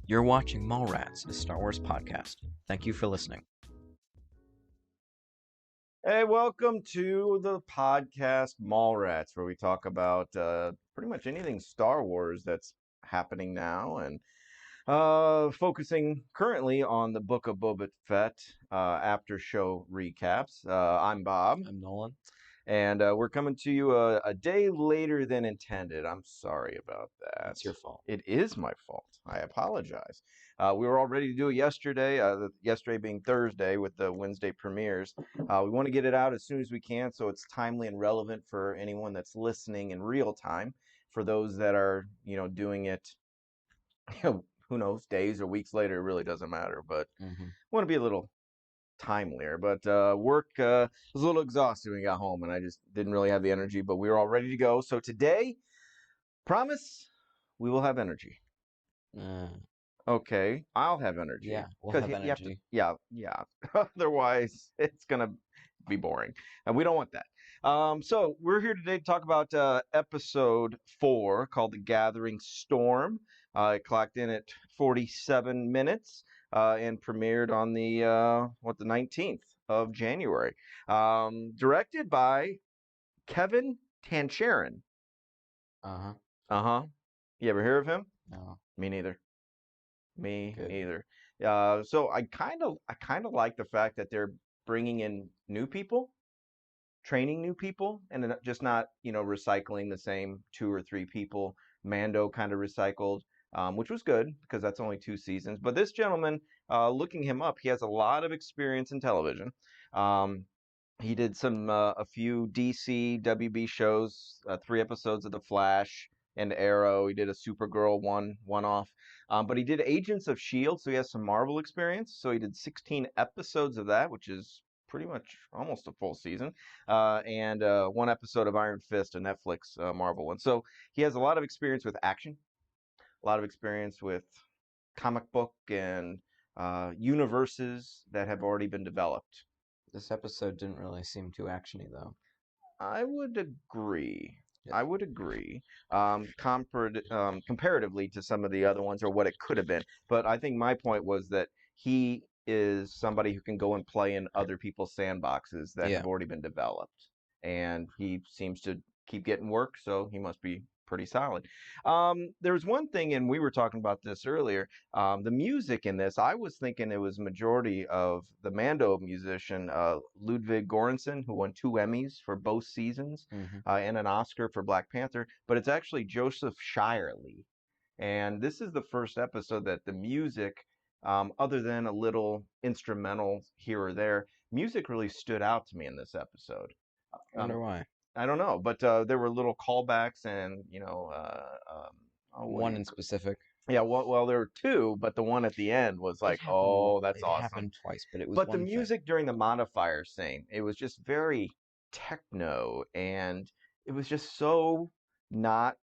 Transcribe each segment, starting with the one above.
You're watching Mallrats, a Star Wars podcast. Thank you for listening. Hey, welcome to the podcast Mallrats, where we talk about pretty much anything Star Wars that's happening now, and focusing currently on the Book of Boba Fett after show recaps. I'm Bob, I'm Nolan. and we're coming to you a day later than intended. I'm sorry about that. It's your fault. It is my fault. I apologize. We were all ready to do it yesterday, yesterday being Thursday with the Wednesday premieres. We want to get it out as soon as we can so it's timely and relevant for anyone that's listening in real time. For those that are, doing it, who knows, days or weeks later, it really doesn't matter. But want to be a little timelier. But work was a little exhausted when we got home, and I just didn't really have the energy. But we were all ready to go. So today, promise, we will have energy. Okay, I'll have energy. Yeah, we'll have energy. Yeah. Otherwise, it's gonna be boring, and we don't want that. So we're here today to talk about episode 4 called "The Gathering Storm." It clocked in at 47 minutes and premiered on the 19th of January. Directed by Kevin Tancharin. You ever hear of him? No. Me neither. Me Good. neither. So I kind of like the fact that they're bringing in new people, training new people, and just not recycling the same 2 or 3 people. Mando kind of recycled, which was good because that's only 2 seasons. But this gentleman, looking him up, he has a lot of experience in television. He did a few DC WB shows, 3 episodes of The Flash and Arrow. He did a Supergirl one-off. But he did Agents of S.H.I.E.L.D., so he has some Marvel experience. So he did 16 episodes of that, which is pretty much almost a full season. And 1 episode of Iron Fist, a Netflix Marvel one. So he has a lot of experience with action, a lot of experience with comic book and universes that have already been developed. This episode didn't really seem too actiony, though. I would agree. Yes. I would agree. Comparatively to some of the other ones, or what it could have been. But I think my point was that he is somebody who can go and play in other people's sandboxes that have already been developed. And he seems to keep getting work, so he must be pretty solid. There's one thing, and we were talking about this earlier, the music in this, I was thinking it was majority of the Mando musician, Ludwig Göransson, who won 2 Emmys for both seasons, and an Oscar for Black Panther, but it's actually Joseph Shirley. And this is the first episode that the music, other than a little instrumental here or there, music really stood out to me in this episode. I wonder why. I don't know, but there were little callbacks and, one in specific. Yeah, well, there were 2, but the one at the end was like, oh, that's awesome. It happened twice, but it was But one the music during the modifier scene, it was just very techno, and it was just so not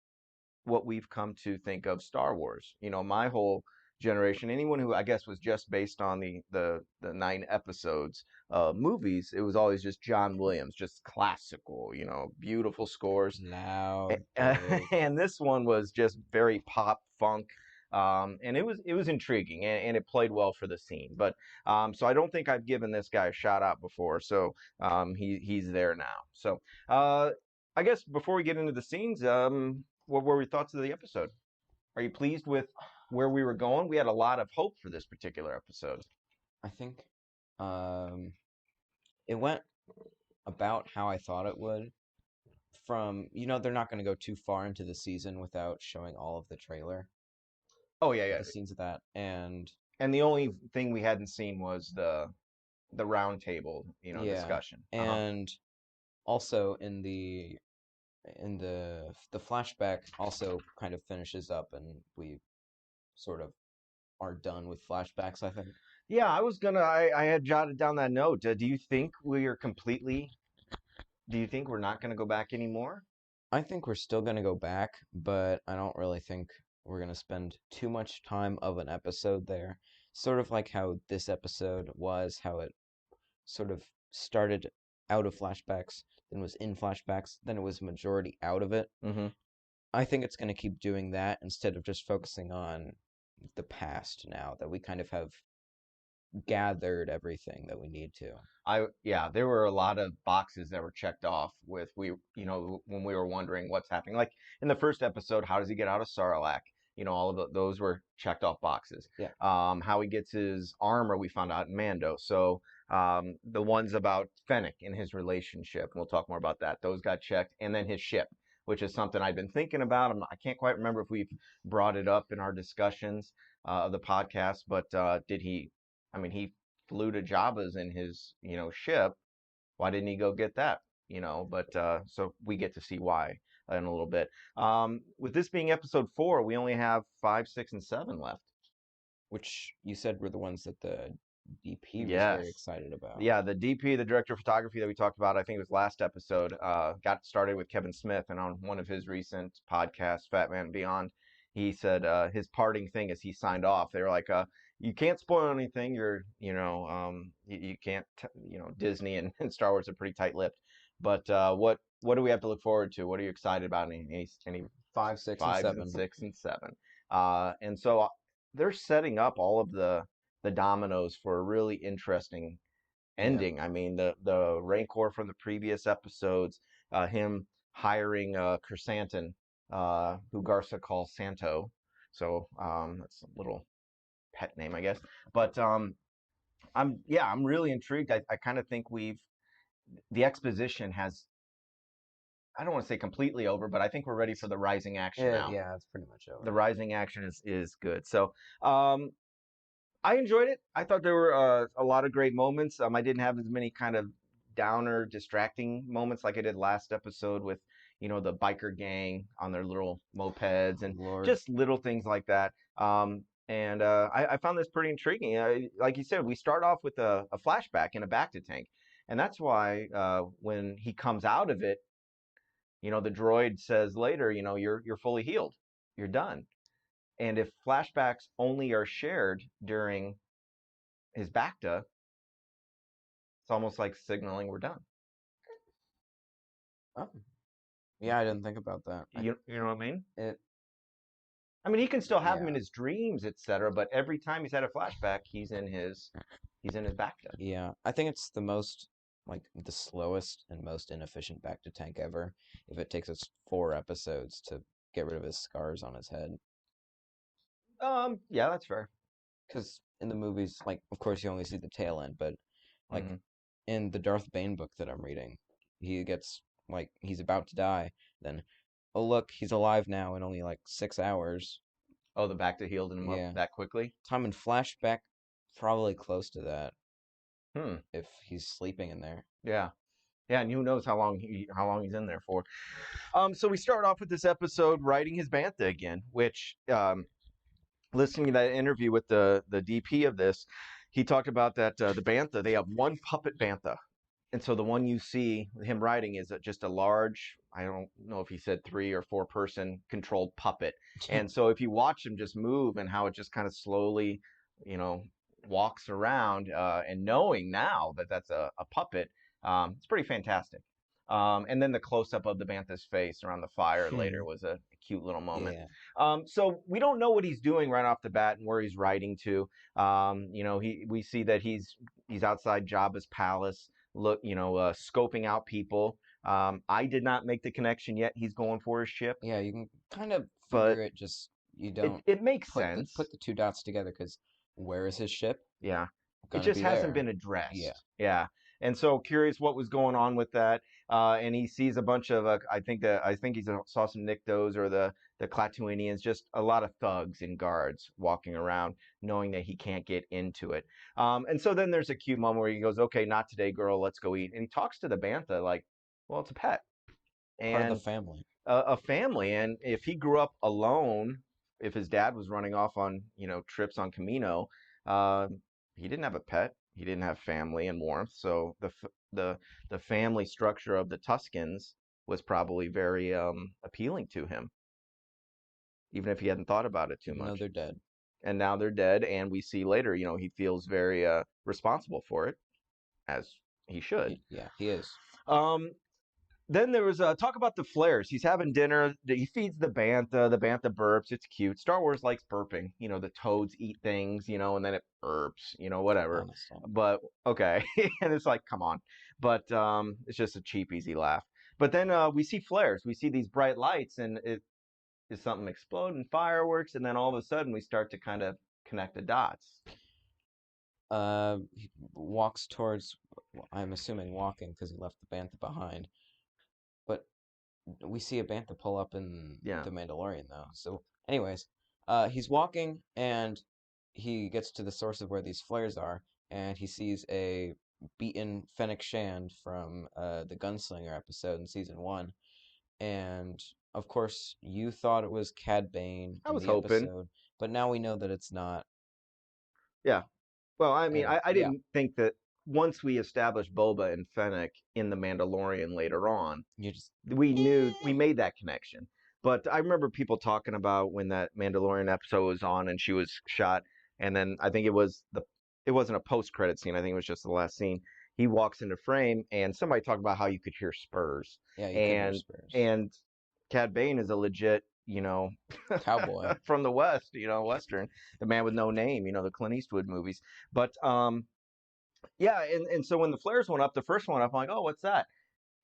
what we've come to think of Star Wars. My whole generation, anyone who I guess was just based on the 9 episodes movies, it was always just John Williams, just classical, beautiful scores. Loud. And this one was just very pop funk. And it was intriguing, and it played well for the scene. But so I don't think I've given this guy a shout out before. So he's there now. So I guess before we get into the scenes, what were your thoughts of the episode? Are you pleased with where we were going? We had a lot of hope for this particular episode. I think it went about how I thought it would. They're not going to go too far into the season without showing all of the trailer. Oh, yeah. The scenes of that. And the only thing we hadn't seen was the round table, discussion. And also in the flashback also kind of finishes up, and we sort of are done with flashbacks, I think. Yeah, I had jotted down that note. Do you think we're not going to go back anymore? I think we're still going to go back, but I don't really think we're going to spend too much time of an episode there. Sort of like how this episode was, how it sort of started out of flashbacks, then was in flashbacks, then it was majority out of it. Mm-hmm. I think it's going to keep doing that instead of just focusing on the past now, that we kind of have gathered everything that we need to. Yeah, there were a lot of boxes that were checked off with when we were wondering what's happening. Like in the first episode, how does he get out of Sarlacc? All of those were checked off boxes. Yeah. How he gets his armor, we found out in Mando. So the ones about Fennec and his relationship, and we'll talk more about that. Those got checked, and then his ship, which is something I've been thinking about. I can't quite remember if we've brought it up in our discussions of the podcast, but did he? I mean, he flew to Jabba's in his, ship. Why didn't he go get that? But so we get to see why in a little bit. With this being episode 4, we only have 5, 6, and 7 left. Which you said were the ones that the DP was Yes. very excited about. Yeah, the DP, the director of photography that we talked about, I think it was last episode, got started with Kevin Smith, and on one of his recent podcasts, Fat Man Beyond, he said his parting thing as he signed off, they were like, you can't spoil anything. You can't, Disney and Star Wars are pretty tight-lipped. But what do we have to look forward to? What are you excited about? Any 5, 6, and 5s 7. and 6 and 7? And so they're setting up all of the dominoes for a really interesting ending. Yeah. I mean, the Rancor from the previous episodes, him hiring Chrysanthemum, who Garza calls Santo. So that's a little pet name, I guess. But I'm really intrigued. I kind of think the exposition has, I don't want to say completely over, but I think we're ready for the rising action now. Yeah, it's pretty much over. The rising action is good. So I enjoyed it. I thought there were a lot of great moments. I didn't have as many kind of downer, distracting moments like I did last episode with, the biker gang on their little mopeds and just little things like that. And I found this pretty intriguing. Like you said, we start off with a flashback in a Bacta tank. And that's why when he comes out of it, the droid says later, you're fully healed. You're done. And if flashbacks only are shared during his Bacta, it's almost like signaling we're done. Oh. Yeah, I didn't think about that. You know what I mean? I mean, he can still have him in his dreams, etc. But every time he's had a flashback, he's in his Bacta. Yeah, I think it's the slowest and most inefficient Bacta tank ever. If it takes us 4 episodes to get rid of his scars on his head. Yeah, that's fair. Because in the movies, of course, you only see the tail end, but in the Darth Bane book that I'm reading, he gets he's about to die. Then, oh look, he's alive now in only 6 hours. Oh, the Bacta healed him up that quickly? Time in flashback, probably close to that. Hmm. If he's sleeping in there. Yeah. Yeah, and who knows how long he's in there for. So we start off with this episode riding his Bantha again, which listening to that interview with the DP of this, he talked about that the Bantha, they have one puppet Bantha. And so the one you see him riding is just a large, I don't know if he said 3 or 4 person controlled puppet. And so if you watch him just move and how it just kind of slowly, walks around, and knowing now that that's a puppet, it's pretty fantastic. And then the close-up of the Bantha's face around the fire later was a cute little moment. Yeah. So we don't know what he's doing right off the bat and where he's riding to. We see that he's outside Jabba's palace, scoping out people. I did not make the connection yet. He's going for his ship. Yeah, you can kind of figure it, just you don't. It makes sense. Put the 2 dots together, because where is his ship? Yeah, it just hasn't been addressed. Yeah. And so curious what was going on with that. And he sees a bunch of I think he saw some Niktos or the Klatooinians, just a lot of thugs and guards walking around, knowing that he can't get into it. And so then there's a cute moment where he goes, "Okay, not today, girl. Let's go eat." And he talks to the Bantha like, well, it's a pet. And part of the family. A family. And if he grew up alone, if his dad was running off on trips on Camino, he didn't have a pet. He didn't have family and warmth. So the family structure of the Tuscans was probably very appealing to him, even if he hadn't thought about it too much. No, they're dead. And now they're dead, and we see later, he feels very responsible for it, as he should. Yeah, he is. then there was talk about the flares. He's having dinner. He feeds the bantha. The bantha burps. It's cute. Star Wars likes burping. The toads eat things, and then it burps, whatever. Honestly. But okay. And it's like, come on. But it's just a cheap, easy laugh. But then we see flares. We see these bright lights, and it is something exploding, fireworks, and then all of a sudden we start to kind of connect the dots. He walks towards, I'm assuming walking because he left the bantha behind. But we see a bantha pull up in Yeah. the Mandalorian though. So, anyways, he's walking and he gets to the source of where these flares are, and he sees a beaten Fennec Shand from the Gunslinger episode in season 1. And of course, you thought it was Cad Bane I in was the hoping. episode, but now we know that it's not. Yeah. Well, I mean, And I yeah, didn't think that once we established Boba and Fennec in The Mandalorian later on, you just we knew we eh. made that connection. But I remember people talking about when that Mandalorian episode was on and she was shot, and then I think it wasn't a post credit scene. I think it was just the last scene. He walks into frame, and somebody talked about how you could hear spurs, Yeah, you could hear and Spurs. and Cad Bane is a legit, Cowboy. from the West, Western, the man with no name, the Clint Eastwood movies. But yeah, and so when the flares went up, the first one up, I'm like, oh, what's that?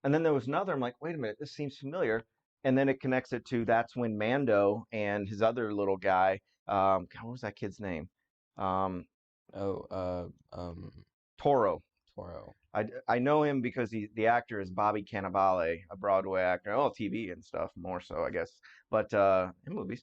And then there was another. I'm like, wait a minute, this seems familiar. And then it connects it to that's when Mando and his other little guy, God, what was that kid's name? Um, Oh, Toro. Toro. I know him because the actor is Bobby Cannavale, a Broadway actor, TV and stuff more so, I guess, but in movies.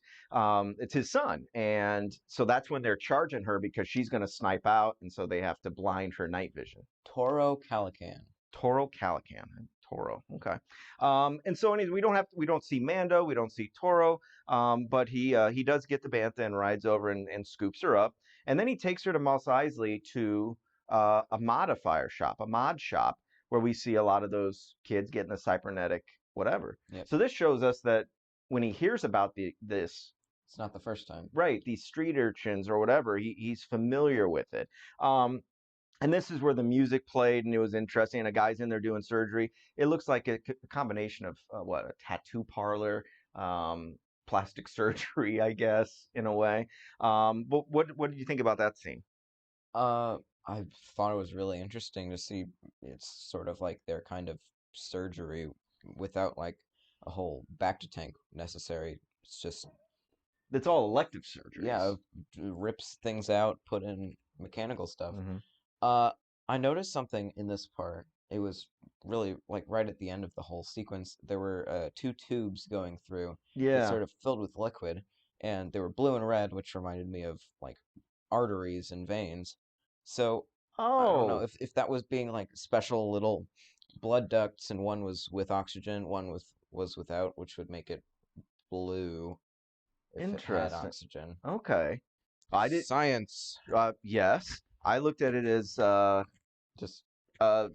It's his son, and so that's when they're charging her because she's going to snipe out, and so they have to blind her night vision. Toro Calican. Toro Calican. Toro. Okay. And so anyways, we don't see Mando, we don't see Toro, but he does get the bantha and rides over and scoops her up, and then he takes her to Mos Eisley to a modifier shop, a mod shop, where we see a lot of those kids getting the cybernetic whatever. Yep. So this shows us that when he hears about this, It's not the first time. right, these street urchins or whatever, he's familiar with it. And this is where the music played, and it was interesting. And a guy's in there doing surgery. It looks like a combination of a tattoo parlor, plastic surgery, I guess, in a way. But what did you think about that scene? Uh, I thought it was really interesting to see. It's sort of like their kind of surgery without like a whole back to tank necessary. It's just It's all elective surgeries. yeah, rips things out, put in mechanical stuff. Mm-hmm. Uh, I noticed something in this part. It was really like right at the end of the whole sequence. There were two tubes going through that Yeah. sort of filled with liquid, and they were blue and red, which reminded me of like arteries and veins. So I don't know Oh, if that was being like special little blood ducts, and one was with oxygen, one was without, which would make it blue if it had interesting. oxygen. Okay. I did. Science. Yes, I looked at it as Just uh,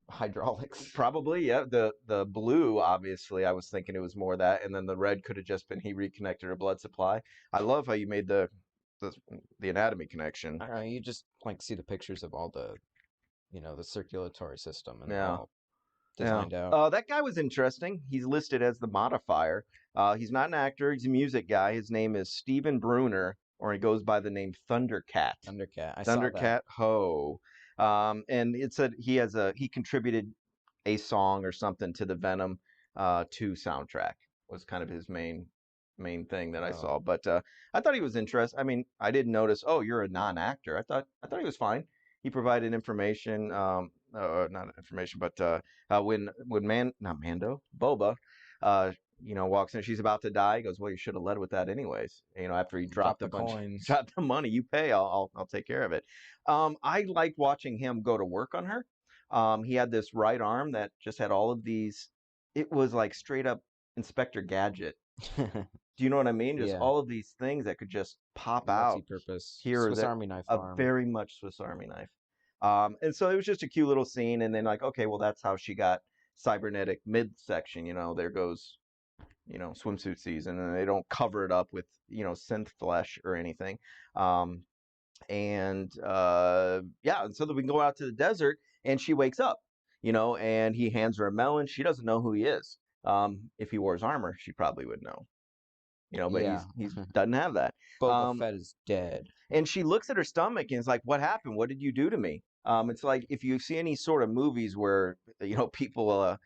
hydraulics. probably, yeah. The blue, obviously, I was thinking it was more that, and then the red could have just been he reconnected her blood supply. I love how you made the, the anatomy connection. I don't know, you just like see the pictures of all the circulatory system, and they're Yeah, all yeah. designed out. That guy was interesting. He's listed as the modifier. He's not an actor. He's a music guy. His name is Steven Bruner, or he goes by the name Thundercat. Thundercat. I saw that. Thundercat Ho. And it said he contributed a song or something to the Venom 2 soundtrack was kind of his main thing that I Oh, saw. But I thought he was interesting. I mean, I didn't notice. Oh, you're a non-actor. I thought he was fine. He provided information. Not information, but when not Mando, Boba, uh, walks in, she's about to die. He goes, "Well, you should have led with that anyways." After he drop dropped a the bunch, coins. dropped the money, you pay. I'll take care of it. I liked watching him go to work on her. He had this right arm that just had all of these. It was like straight up Inspector Gadget. Do you know what I mean? Just Yeah, all of these things that could just pop out multi-purpose here or Swiss there. Army knife A arm. very much Swiss Army knife. And so it was just a cute little scene. And then like, okay, well, that's how she got cybernetic midsection. There goes, swimsuit season, and they don't cover it up with, synth flesh or anything. And yeah, and so that we can go out to the desert, and she wakes up. and he hands her a melon. She doesn't know who he is. If he wore his armor, she probably would know, but Yeah. he's doesn't have that. Boba Um, Fett is dead. and she looks at her stomach and is like, "What happened? What did you do to me?" It's like if you see any sort of movies where people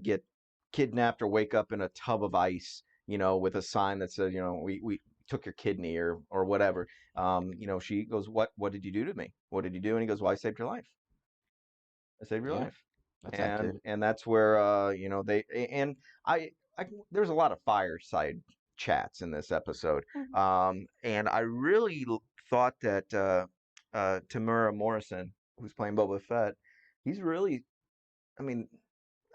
get kidnapped or wake up in a tub of ice, with a sign that says, we took your kidney or whatever. She goes, "What did you do to me? What did you do?" And he goes, "Well, I saved your life. I saved your Yeah, life." that's And accurate. that's where they and I there's a lot of fireside chats in this episode. And I really thought that Tamura Morrison, who's playing Boba Fett, he's really, I mean,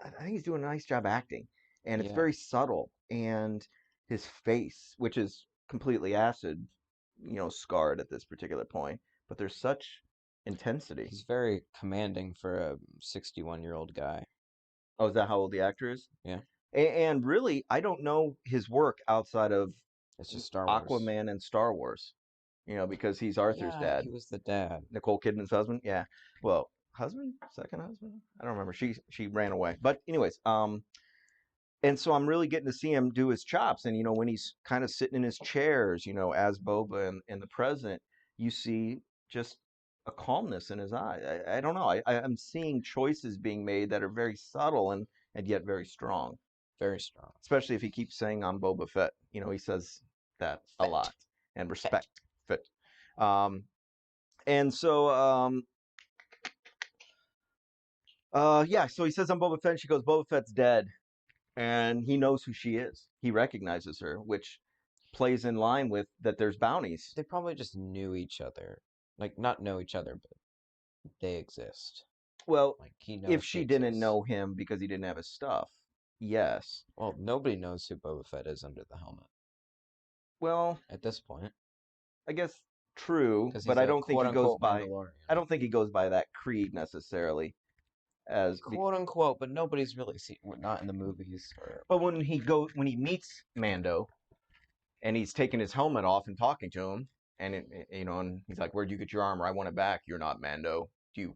I think he's doing a nice job acting, and it's Yeah, very subtle. And his face, which is completely acid, scarred at this particular point, but there's such intensity. he's very commanding for a 61-year-old guy. Oh, is that how old the actor is? Yeah, And really, I don't know his work outside of it's just Star Wars. Aquaman and Star Wars, because he's Arthur's Yeah, dad, he was the dad. Nicole Kidman's husband. Yeah. Well, husband, second husband. I don't remember. She ran away. But anyways, and so I'm really getting to see him do his chops. And when he's kind of sitting in his chairs, as Boba in the present, you see just a calmness in his eye. I don't know. I'm seeing choices being made that are very subtle and yet very strong. Very strong. Especially if he keeps saying I'm Boba Fett. He says that a Fett. lot. And Fett. respect Fett. Um, and so yeah, so he says I'm Boba Fett. And she goes, Boba Fett's dead, and he knows who she is. He recognizes her, which plays in line with that. There's bounties. They probably just knew each other. Like, not know each other, but they exist. Well, Like, he if knows she she didn't exists. know him because he didn't have his stuff, yes. Well, nobody knows who Boba Fett is under the helmet Well, at this point, I guess true, because but he's I a don't think he goes quote-unquote by. I Mandalorian. don't think he goes by that creed necessarily. As Quote unquote, but nobody's really seen, not in the movies or. But when he meets Mando and he's taking his helmet off and talking to him, and and he's like, "Where'd you get your armor? I want it back. You're not Mando. Do you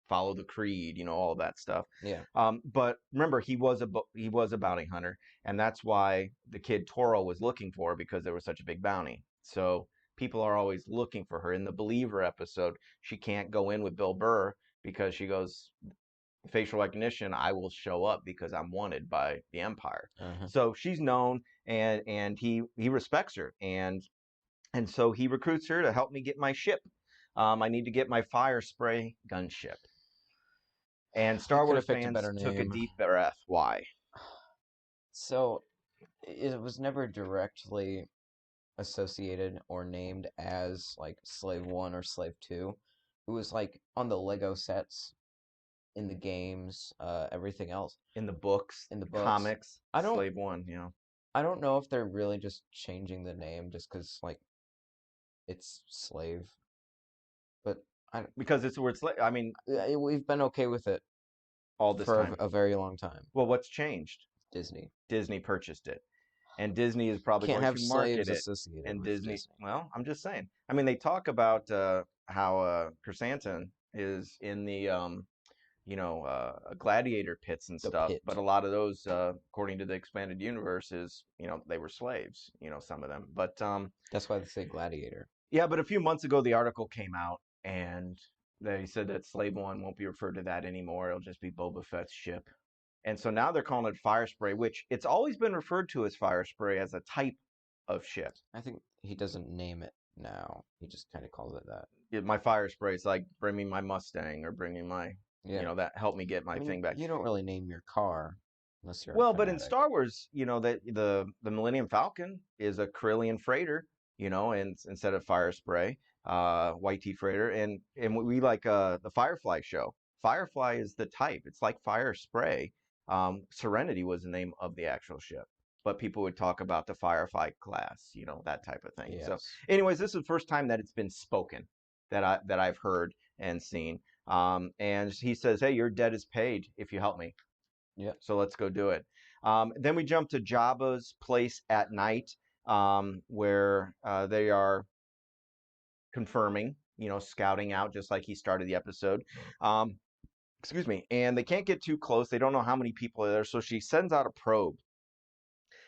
follow the creed? All of that stuff." Yeah. But remember, he was a bounty hunter, and that's why the kid Toro was looking for her, because there was such a big bounty. So people are always looking for her. In the Believer episode, she can't go in with Bill Burr because she goes, facial recognition, I will show up because I'm wanted by the Empire. Uh-huh. So she's known, and he respects her, and so he recruits her to help me get my ship. I need to get my fire spray gunship. And He Star could Wars have picked a fans better took a name. deep breath. Why? So, it was never directly associated or named as like Slave 1 or Slave 2. It was like on the Lego sets, in the games, everything else. In the books, In the books. comics, I don't Slave One, I don't know if they're really just changing the name just because like it's slave, but I because it's where it's. I mean, we've been okay with it all this for time. a very long time. Well, what's changed? Disney. Disney purchased it. And Disney is probably Can't going have to market slaves it. associated And with Disney, Disney. well, I'm just saying. I mean, they talk about how Chrysanthemum is in the gladiator pits and The stuff, pit. but a lot of those, according to the expanded universe, is they were slaves. Some of them, but That's why they say gladiator. yeah. But a few months ago, the article came out, and they said that Slave One won't be referred to that anymore. It'll just be Boba Fett's ship. And so now they're calling it fire spray, which it's always been referred to as fire spray as a type of ship. I think he doesn't name it now. He just kind of calls it that. My fire spray is like, bring me my Mustang, or bring me my, Yeah. that help me get my thing back. You don't really name your car unless you're a Well, but in fanatic. Star Wars, that the Millennium Falcon is a Corellian freighter, and instead of fire spray, white tea freighter, and we like the Firefly show. Firefly is the type. It's like fire spray. Serenity was the name of the actual ship, but people would talk about the Firefly class, that type of thing. Yes. So, anyways, this is the first time that it's been spoken that I've heard and seen. And he says, "Hey, your debt is paid if you help me." Yeah. So let's go do it. Then we jump to Jabba's place at night, where they are confirming, scouting out, just like he started the episode. excuse me, and they can't get too close. They don't know how many people are there, so she sends out a probe.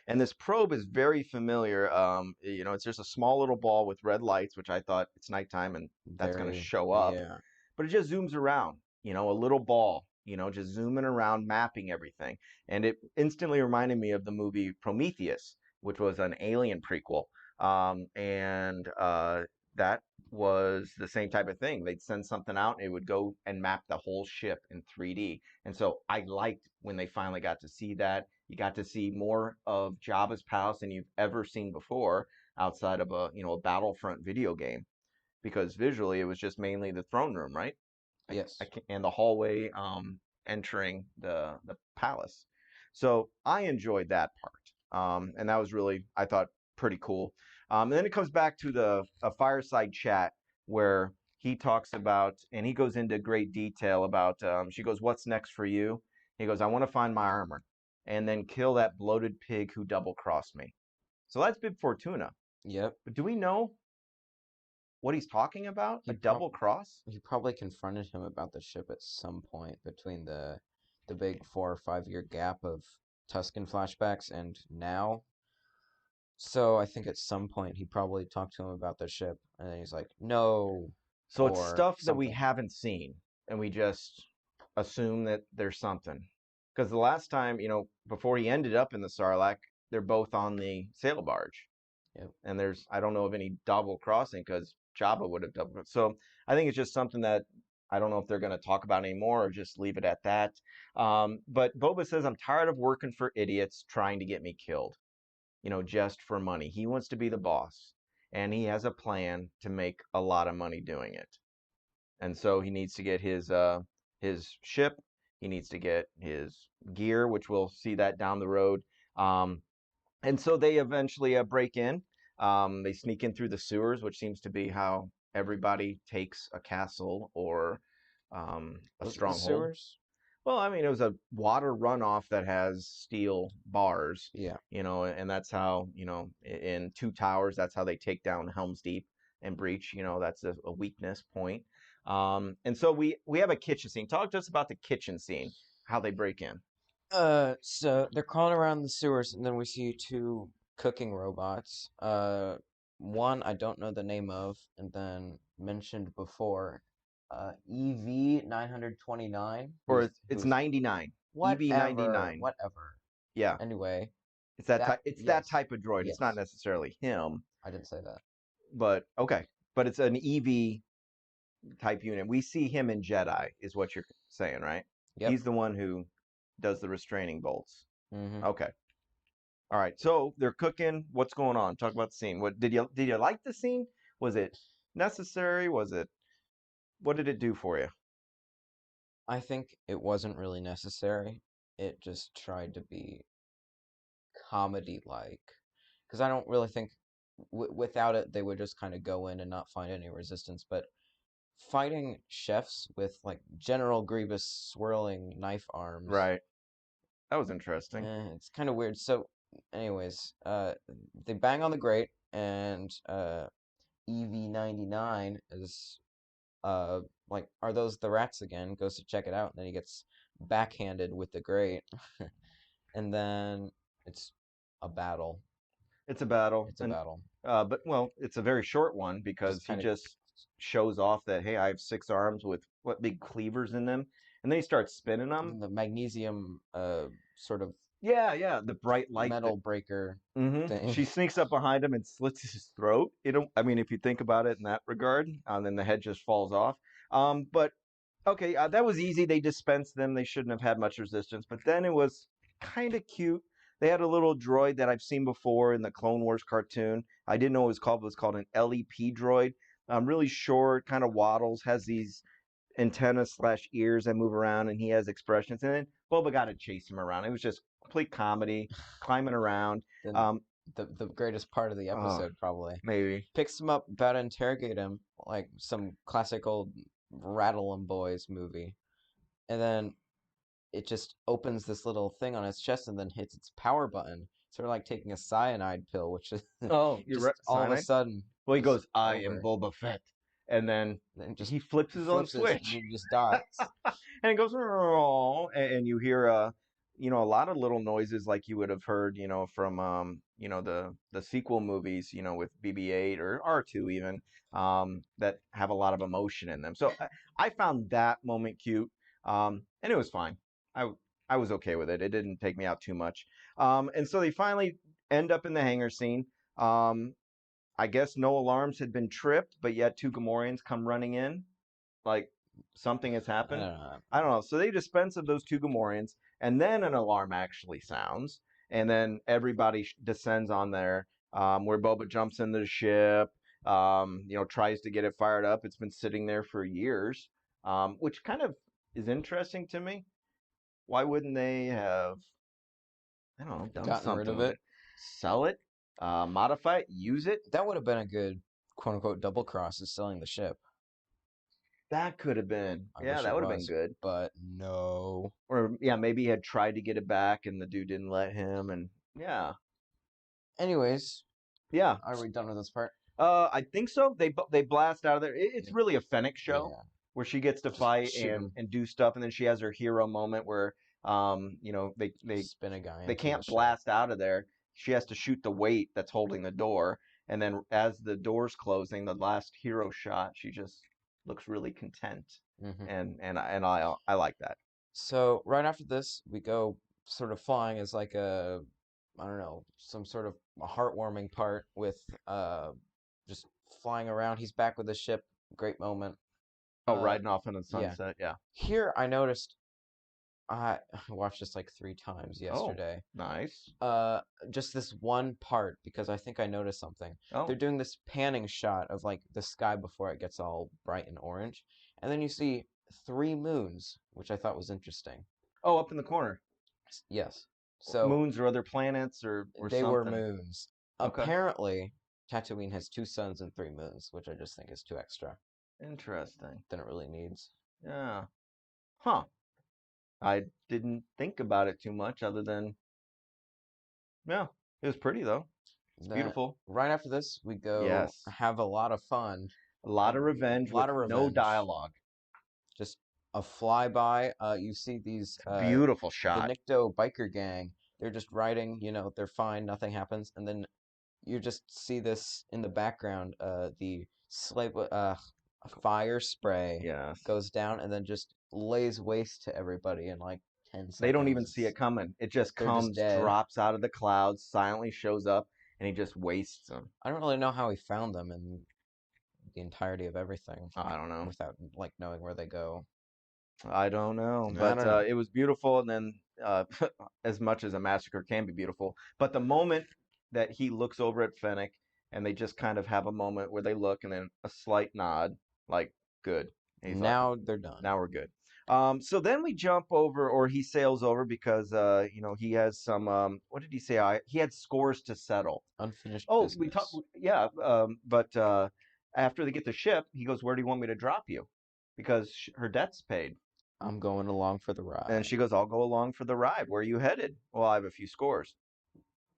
And this probe is very familiar. It's just a small little ball with red lights, which I thought it's nighttime and that's going to Very, show up. yeah. But it just zooms around, a little ball, just zooming around, mapping everything. And it instantly reminded me of the movie Prometheus, which was an alien prequel. And that was the same type of thing. They'd send something out and it would go and map the whole ship in 3D. And so I liked when they finally got to see that. You got to see more of Jabba's palace than you've ever seen before outside of a Battlefront video game, because visually it was just mainly the throne room, right? Yes. And the hallway entering the palace. So I enjoyed that part, and that was really, I thought, pretty cool. And then it comes back to the a fireside chat where he talks about, and he goes into great detail about. She goes, "What's next for you?" He goes, "I want to find my armor, and then kill that bloated pig who double crossed me." So that's Bib Fortuna. Yep. But do we know what he's talking about? A He prob double cross? he probably confronted him about the ship at some point between the big 4 or 5 year gap of Tuscan flashbacks and now. So I think at some point he probably talked to him about the ship, and then he's like, "No," So it's or stuff that we something. haven't seen, and we just assume that there's something. Because the last time, before he ended up in the Sarlacc, they're both on the sail barge, Yep. and I don't know of any double crossing because Jabba would have double. So I think it's just something that I don't know if they're going to talk about anymore or just leave it at that. But Boba says, "I'm tired of working for idiots trying to get me killed, just for money. He wants to be the boss, and he has a plan to make a lot of money doing it." And so he needs to get his ship. He needs to get his gear, which we'll see that down the road. Um, and so they eventually break in. They sneak in through the sewers, which seems to be how everybody takes a castle or a Was it the stronghold. sewers? Well, I mean, it was a water runoff that has steel bars, Yeah. and that's how, in Two Towers, that's how they take down Helm's Deep and Breach. That's a weakness point. And so we have a kitchen scene. Talk to us about the kitchen scene, how they break in. So they're crawling around the sewers, and then we see two cooking robots. One I don't know the name of, and then mentioned before, EV-929, Or who's it's who's 99, EV whatever, 99. whatever. Yeah, Anyway, it's that that type. It's that yes, type of droid. It's not yes, necessarily him, I didn't say that. but okay. But it's an EV type unit. We see him in Jedi, is what you're saying, right? Yep. He's the one who does the restraining bolts. Mm-hmm. Okay. All right. So they're cooking. What's going on? Talk about the scene. What did you like the scene? Was it necessary? What did it do for you? I think it wasn't really necessary. It just tried to be comedy-like, because I don't really think without it they would just kind of go in and not find any resistance. But fighting chefs with like General Grievous swirling knife arms, Right. That was interesting. it's kind of weird. So, anyways, they bang on the grate, and EV-99 is like, "Are those the rats again?" Goes to check it out, and then he gets backhanded with the grate, and then it's a battle. It's a battle, It's a and battle. but well, it's a very short one Just because he kind of just shows off that, hey, I have 6 arms with what big cleavers in them, and then he starts spinning them. the magnesium sort of Yeah, yeah, the bright light that. metal breaker thing. She sneaks up behind him and slits his throat. I mean, if you think about it in that regard, then the head just falls off. But okay, that was easy. They dispensed them. They shouldn't have had much resistance. But then it was kind of cute. They had a little droid that I've seen before in the Clone Wars cartoon. I didn't know what it was called. It was called an LEP droid. Really short, kind of waddles, has these antenna/ears that move around, and he has expressions. And then Boba got to chase him around. It was just complete comedy, climbing around. Then Um, the greatest part of the oh, episode probably maybe. picks him up, about to interrogate him, like some classic old Rattle 'em Boys movie, and then it just opens this little thing on his chest and then hits its power button, sort of like taking a cyanide pill, which is Oh, you're right, just all of a cyanide. sudden Well, he just goes, "I am over. Boba Fett," and then Then just he flips his own flips it and switch. he just dies. And it goes, "Oh," and you hear a lot of little noises like you would have heard, from the sequel movies, with BB-8 or R2 even, that have a lot of emotion in them. So I found that moment cute, and it was fine. I was okay with it. It didn't take me out too much. And so they finally end up in the hangar scene. I guess no alarms had been tripped, but yet two Gamorreans come running in, like something has I happened. don't know. I don't know. So they dispense of those two Gamorreans, and then an alarm actually sounds, and then everybody descends on there. Where Boba jumps into the ship, tries to get it fired up. It's been sitting there for years, which kind of is interesting to me. Why wouldn't they have, I don't know, done Gotten rid something of with it. it? Sell it, modify it, use it. That would have been a good quote unquote double cross is selling the ship. That could have been, I yeah, wish that it would have been was, good. but no. Or yeah, maybe he had tried to get it back and the dude didn't let him, and yeah, Anyways, yeah. are we done with this part? I think so. They blast out of there. It's Yeah. really a Fennec show Yeah. where she gets to Just fight shoot and him. do stuff, and then she has her hero moment where Spin a guy they into the can't ship. blast out of there. She has to shoot the weight that's holding the door, and then as the door's closing, the last hero shot, she just looks really content, Hmm. and I like that. So right after this, we go sort of flying as like a, I don't know, some sort of a heartwarming part with just flying around. He's back with the ship. Great moment. Oh, Uh, riding off in the yeah. sunset, yeah. Here I noticed I watched this like 3 times Oh, yesterday. nice. Uh, just this one part because I think I noticed something. They're Oh, doing this panning shot of like the sky before it gets all bright and orange, and then you see 3 moons, which I thought was interesting. oh, up in the corner. Yes. So Moons or other planets or they were something. moons. Okay. Apparently, Tatooine has 2 suns and 3 moons, which I just think is too extra Interesting. than it really needs. Yeah. Huh. I didn't think about it too much other than, yeah, it was pretty though. It's Then beautiful. right after this, we go Yes. have a lot of fun. A lot A of revenge with lot of no revenge. dialogue. Just a flyby. You see these Beautiful the shot. Nikto biker gang. They're just riding. They're fine. Nothing happens, and then you just see this in the background. The slave a fire spray Yes. goes down and then just lays waste to everybody in like 10 They don't seconds. even see it coming. It just They're just comes, dead. drops out of the clouds, silently shows up, and he just wastes them. I don't really know how he found them in the entirety of everything I don't know. without like knowing where they go. I don't know, I but don't know. it was beautiful. And then, as much as a massacre can be beautiful, but the moment that he looks over at Fennec and they just kind of have a moment where they look and then a slight nod, like good. And he's like, Now they're done. now we're good. So then we jump over, or he sails over because he has some. What did he say? He had scores to settle. Unfinished Oh, we talked. business. Yeah, but after they get the ship, he goes, "Where do you want me to drop you?" Because her debt's paid. I'm going along for the And ride. she goes, I'll go along for the ride. Where are you headed? Well, I have a few scores.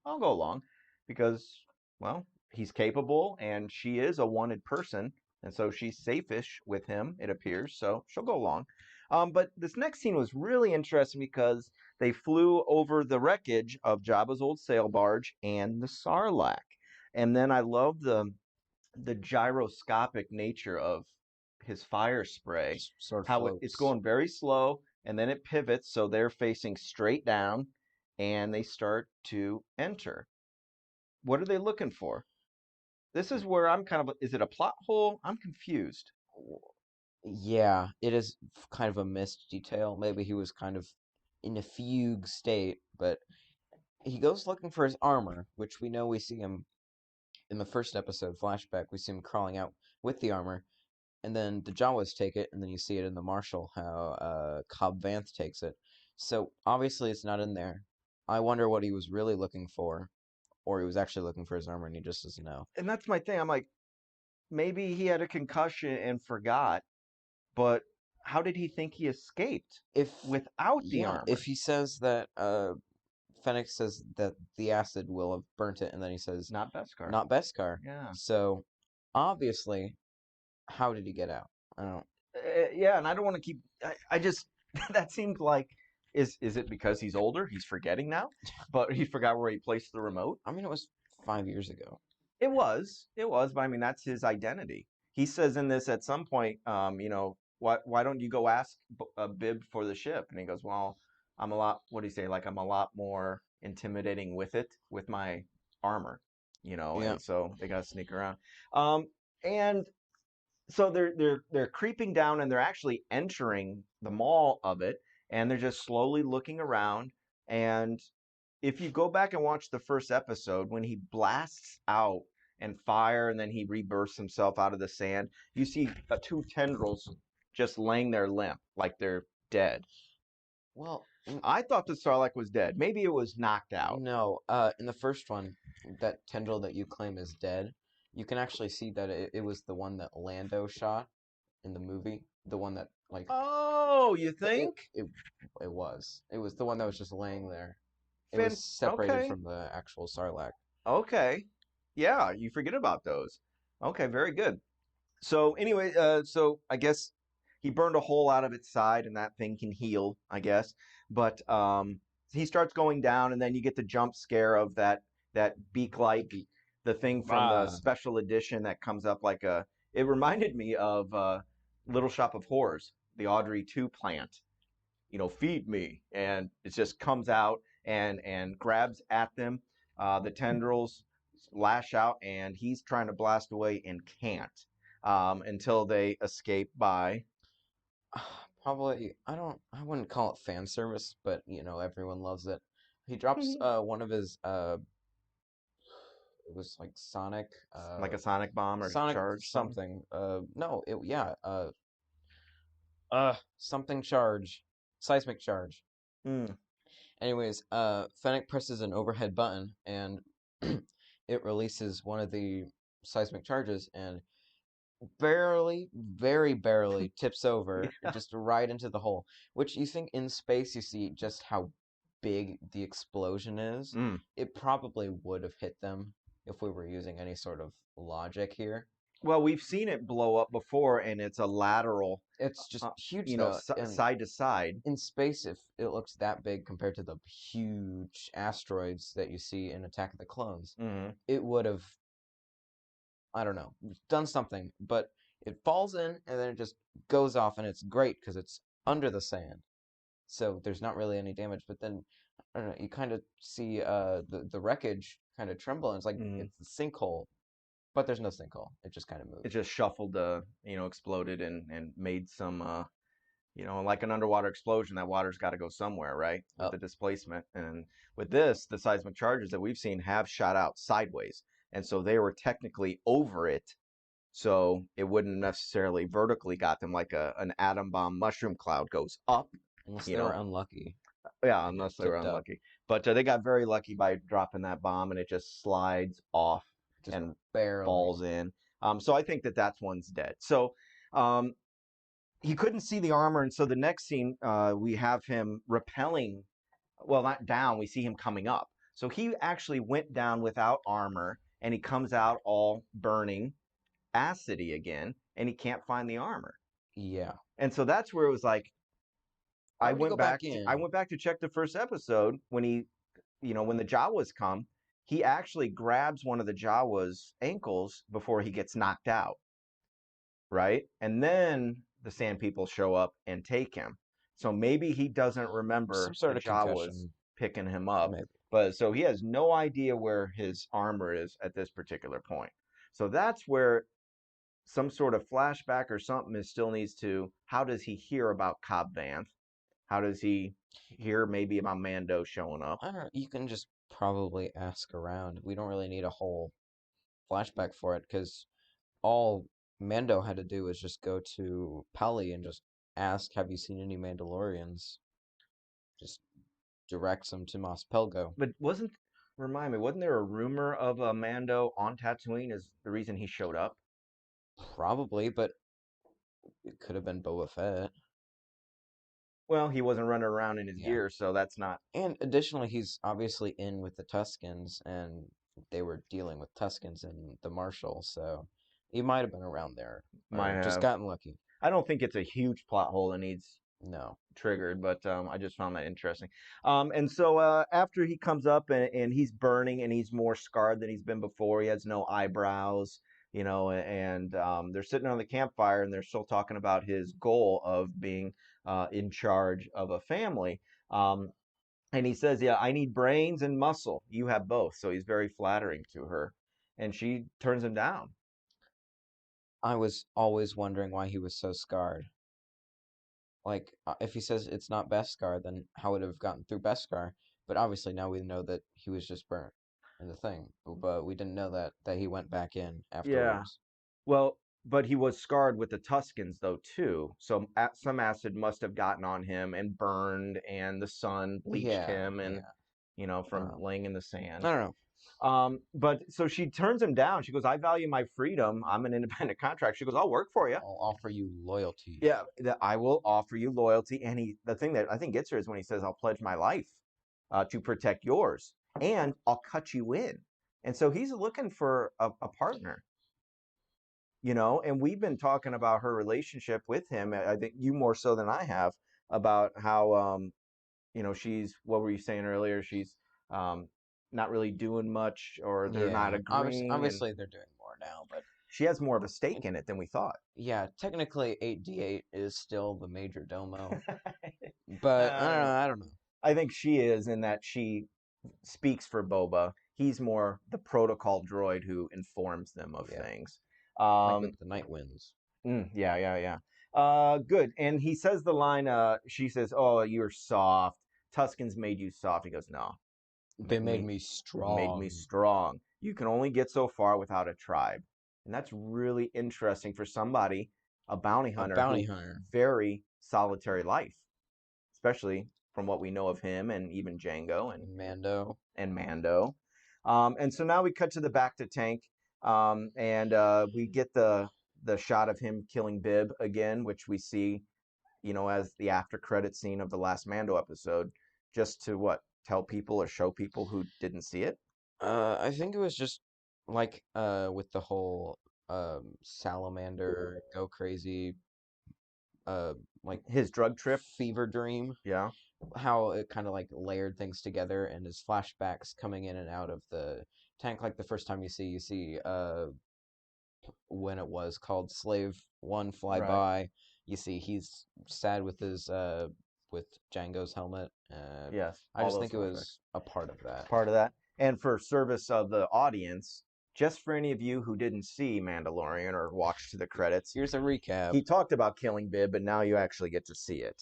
I'll go along because, well, he's capable and she is a wanted person. And so she's safe-ish with him, it appears. So she'll go along. But this next scene was really interesting because they flew over the wreckage of Jabba's old sail barge and the Sarlacc. And then I love the gyroscopic nature of his fire spray, Just sort of how it's floats. going very slow and then it pivots so they're facing straight down and they start to enter. What are they looking for? This is where I'm kind of, is it a plot hole? I'm confused. Yeah, it is kind of a missed detail. Maybe he was kind of in a fugue state, but he goes looking for his armor, which we see him in the first episode flashback. We see him crawling out with the armor, and then the Jawas take it, and then you see it in the Marshal how Cobb Vanth takes it. So obviously it's not in there. I wonder what he was really looking for, or he was actually looking for his armor and he just doesn't know. And that's my thing. I'm like, maybe he had a concussion and forgot, but how did he think he escaped If without the yeah, if armor? he says that Fennec says that the acid will have burnt it, and then he says Not Beskar. not Beskar. Yeah. So obviously how did he get out? I don't. Yeah, and I don't want to keep. I just that seemed like is it because he's older? He's forgetting now, but he forgot where he placed the remote. I mean, it was 5 years ago. It was, but I mean that's his identity. He says in this at some point, why don't you go ask Bib for the ship? And he goes, well, I'm a lot. What do you say? Like I'm a lot more intimidating with it with my armor, Yeah. and so they got to sneak around. And so they're creeping down and they're actually entering the mall of it, and they're just slowly looking around. And if you go back and watch the first episode, when he blasts out and fire and then he rebirths himself out of the sand, you see two tendrils just laying there limp, like they're dead. Well, I thought the Sarlacc was dead. Maybe it was knocked out. no. In the first one, that tendril that you claim is dead, you can actually see that it was the one that Lando shot in the movie. The one that like Oh, you it think? it it was. It was the one that was just laying there. It was separated Okay. from the actual Sarlacc. Okay. Yeah, you forget about those. Okay, very good. So anyway, so I guess he burned a hole out of its side, and that thing can heal, I guess. But he starts going down, and then you get the jump scare of that beak-like, the thing from the Rah. special edition that comes up like a. It reminded me of Little Shop of Horrors, the Audrey 2 plant. Feed me, and it just comes out and grabs at them. The tendrils lash out, and he's trying to blast away and can't until they escape by. Probably, I wouldn't call it fan service, but everyone loves it. He drops one of his it was like Like a sonic bomb or Sonic charge something. something. No, it yeah, something charge. Seismic charge. Mm. Anyways, Fennec presses an overhead button and it releases one of the seismic charges and barely, very barely tips over Yeah. just right into the hole. Which you think in space you see just how big the explosion is. Mm. It probably would have hit them if we were using any sort of logic here. Well, we've seen it blow up before, and it's a lateral, It's just huge though, and side to side. in space, if it looks that big compared to the huge asteroids that you see in Attack of the Clones, Mm. it would have, I don't know, done something. But it falls in and then it just goes off, and it's great because it's under the sand, so there's not really any damage. But then, I don't know, you kind of see the wreckage kind of tremble, and it's like Mm. it's the sinkhole, but there's no sinkhole. It just kind of It moved. just shuffled, exploded and made some like an underwater explosion, that water's got to go somewhere, right? With Up. the displacement. And with this, the seismic charges that we've seen have shot out sideways. And so they were technically over it. So it wouldn't necessarily vertically got them like an atom bomb mushroom cloud goes up, Unless you they were know? unlucky Yeah, and unless they were tipped up. unlucky. But they got very lucky by dropping that bomb and it just slides off Just and barely. falls in. So I think that that's one's dead. So um, he couldn't see the armor, and so the next scene we have him rappelling. Well, not down. We see him coming up. So he actually went down without armor, and he comes out all burning, acidy again, and he can't find the armor. Yeah. And so that's where it was like Why I would he went go back back. I in? went back to check the first episode when when the Jawas come. He actually grabs one of the Jawas' ankles before he gets knocked out, right? And then the Sand People show up and take him. So maybe he doesn't Some remember the sort of Jawas concussion, picking him up, maybe. but so he has no idea where his armor is at this particular point. So that's where some sort of flashback or something is still needs to. How does he hear about Cobb Vanth? How does he hear maybe about Mando showing up? I don't know. You can just probably ask around. We don't really need a whole flashback for it because all Mando had to do was just go to Peli and just ask, "Have you seen any Mandalorians?" Just directs them to Mos Pelgo. But remind me, wasn't there a rumor of a Mando on Tatooine as the reason he showed up? Probably, but it could have been Boba Fett. Well, he wasn't running around in his Yeah. gear, so that's not. And additionally, he's obviously in with the Tuskens, and they were dealing with Tuskens in the Marshal, so He might have been around there, Might or just have. gotten lucky. I don't think it's a huge plot hole that needs No. triggered, but I just found that interesting. And so after he comes up and he's burning and he's more scarred than he's been before, he has no eyebrows, you know, and they're sitting on the campfire and they're still talking about his goal of being in charge of a family. And he says, "Yeah, I need brains and muscle. You have both." So he's very flattering to her, and she turns him down. I was always wondering why he was so scarred. Like, if he says it's not Beskar, then how would it have gotten through Beskar? But obviously now we know that he was just burnt in the thing. But we didn't know that he went back in Yeah. afterwards. Well, but he was scarred with the Tuscans though too. So some acid must have gotten on him and burned, and the sun bleached Yeah, him, and yeah. from laying in the sand. I don't know. But so she turns him down. She goes, "I value my freedom. I'm an independent contractor." She goes, "I'll work for you." I'll offer you loyalty. Yeah, I will offer you loyalty. And the thing that I think gets her is when he says, "I'll pledge my life to protect yours, and I'll cut you in." And so he's looking for a partner. And we've been talking about her relationship with him. I think you more so than I have, about how she's, what were you saying earlier? She's um not really doing much, or they're not Yeah, agreeing, and obviously they're doing more now, but she has more of a stake in it than we thought. yeah, technically 8D8 is still the major domo, but uh, I don't know. I think she is, in that she speaks for Boba. He's more the protocol droid who informs them of Yeah, things. like um with the Night Winds. Yeah, yeah, yeah. Good. And he says the line, she says, "Oh, you're soft. Tuscans made you soft." He goes, "No, They made me me made me strong. strong. You can only get so far without a tribe." And that's really interesting for somebody, a bounty A hunter, bounty who hunter. very solitary life, especially from what we know of him and even Django Mando. and Mando. And so now we cut to the back to Tank, and we get the shot of him killing Bib again, which we see, as the after credit scene of the last Mando episode, just to tell people or show people who didn't see it. I think it was just like with the whole salamander go crazy like His drug trip, fever dream, yeah, how it kind of like layered things together, and his flashbacks coming in and out of the tank. Like the first time you see when it was called Slave One fly right, by, you see he's sad with his with Django's helmet. yes, I all just those think it flashbacks. was a part of that. Part of that. And for service of the audience, just for any of you who didn't see Mandalorian or watched to the credits, Here's a recap. he talked about killing Bib, but now you actually get to see it.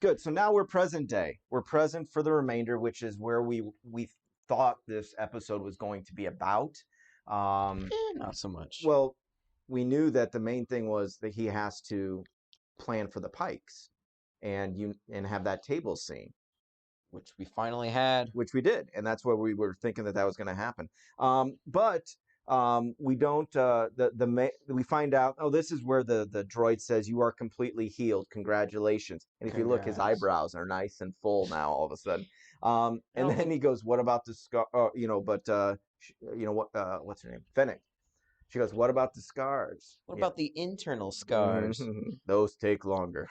Good. So now we're present day. We're present for the remainder, which is where we thought this episode was going to be about. Not so much. Well, we knew that the main thing was that he has to plan for the Pikes and have that table scene, Which we finally had. which we did, and that's what we were thinking that was going to happen. But we don't. We find out. Oh, this is where the droid says, "You are completely healed. Congratulations." And if you look, his Congrats. eyebrows are nice and full now. All of a sudden, I and don't then think. he goes, "What about the scar? But what? What's her name? Fennec." She goes, "What about the scars?" What Yeah. about the internal scars? Those take longer.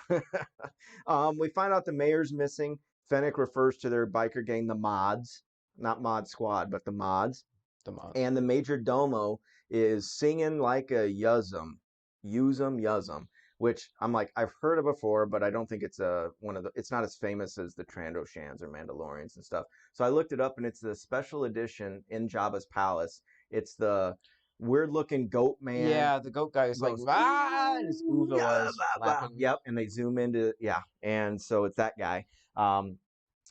We find out the mayor's missing. Fennec refers to their biker gang, the Mods, not Mod Squad, but the Mods. The mods. And the major domo is singing like a Yuzum, Yuzum, which I'm like, I've heard of before, but I don't think it's it's not as famous as the Trandoshans or Mandalorians and stuff. So I looked it up, and it's the special edition in Jabba's palace. It's the weird looking goat man Yeah, the goat guy is like, goes, ah, and his "Ooh, yeah, uvulas bah, bah." flapping. Yep, and they zoom into, yeah, and so it's that guy.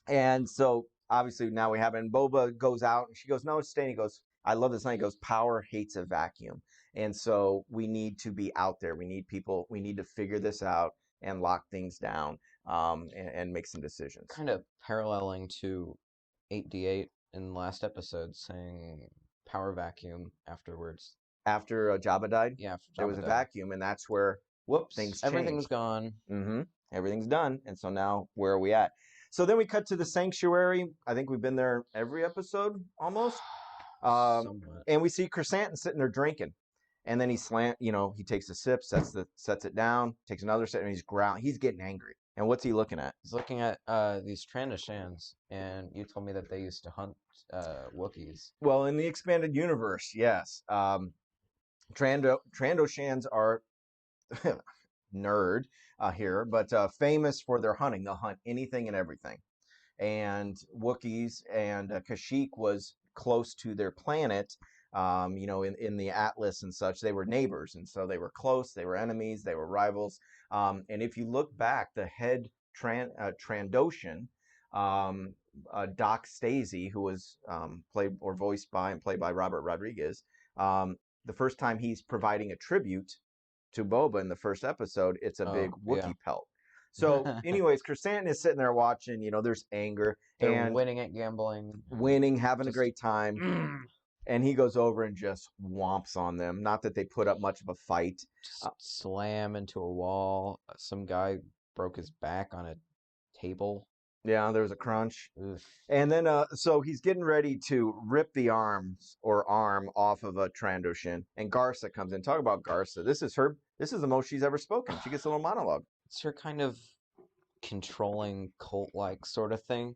And so obviously now we have it, and Boba goes out, and she goes, "No, it's staying." He goes, I love this line. He goes, "Power hates a vacuum." And so we need to be out there. We need people. We need to figure this out and lock things down, and make some decisions. Kind of paralleling to 8D8 in the last episode, saying power vacuum afterwards. After Jabba died, Yeah, after there was Jabba a died. vacuum, and that's where Whoops, things everything's changed. gone. Everything's done. And so now where are we at? So then we cut to the sanctuary. I think we've been there every episode almost. Somewhat. And we see Chrysanthemum sitting there drinking. And then he takes a sip, sets it down, takes another sip, and he's getting angry. And what's he looking at? He's looking at these Trandashans, and you told me that they used to hunt Wookiees. Well, in the expanded universe, yes. Trandoshans are nerd here, but famous for their hunting. They'll hunt anything and everything. And Wookiees and Kashyyyk was close to their planet. In the Atlas and such, they were neighbors, and so they were close. They were enemies. They were rivals. And if you look back, the head Trandoshan, Doc Stacey, who was voiced by and played by Robert Rodriguez, the first time he's providing a tribute to Boba in the first episode, it's a big Wookiee pelt. So, anyways, Chrysanthemum is sitting there watching. There's anger. They're winning at gambling. Having a great time. And he goes over and just whomps on them. Not that they put up much of a fight. Just slam into a wall. Some guy broke his back on a table. Yeah, there was a crunch. Oof. And then, so he's getting ready to rip the arm off of a Trandoshan. And Garsa comes in. Talk about Garsa. This is the most she's ever spoken. She gets a little monologue. It's her kind of controlling cult-like sort of thing.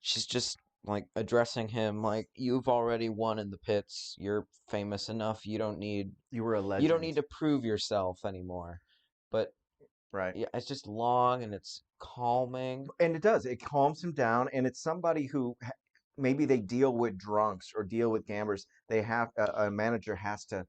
She's just like addressing him like, you've already won in the pits. You're famous enough. You were a legend. You don't need to prove yourself anymore. But right, yeah, it's just long and it's calming. And it calms him down. And it's somebody who maybe they deal with drunks or deal with gamblers. They have a manager has to